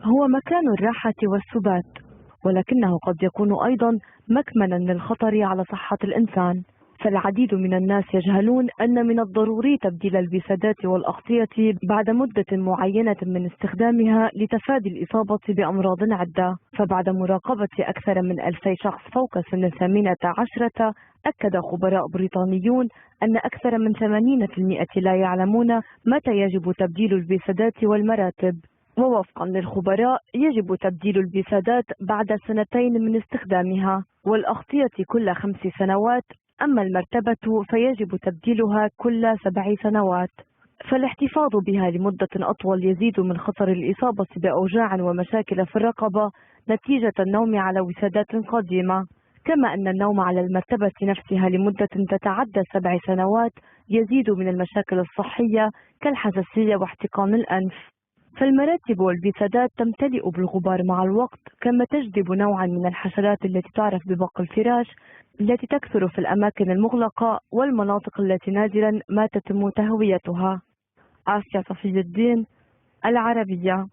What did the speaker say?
هو مكان الراحة والسبات، ولكنه قد يكون أيضا مكمنا للخطر على صحة الإنسان. فالعديد من الناس يجهلون أن من الضروري تبديل الوسادات والأغطية بعد مدة معينة من استخدامها لتفادي الإصابة بأمراض عدة. فبعد مراقبة أكثر من 2000 شخص فوق سن 18، أكد خبراء بريطانيون أن أكثر من 80% لا يعلمون متى يجب تبديل الوسادات والمراتب. ووفقا للخبراء يجب تبديل الوسادات بعد 2 من استخدامها، والأغطية كل 5 سنوات، أما المرتبة فيجب تبديلها كل 7 سنوات. فالاحتفاظ بها لمدة أطول يزيد من خطر الإصابة بأوجاع ومشاكل في الرقبة نتيجة النوم على وسادات قديمة. كما أن النوم على المرتبة نفسها لمدة تتعدى 7 سنوات يزيد من المشاكل الصحية كالحساسية واحتقان الأنف. فالمراتب والوسادات تمتلئ بالغبار مع الوقت، كما تجذب نوعا من الحشرات التي تعرف ببق الفراش التي تكثر في الأماكن المغلقة والمناطق التي نادرا ما تتم تهويتها. آسيا صفي الدين، العربية.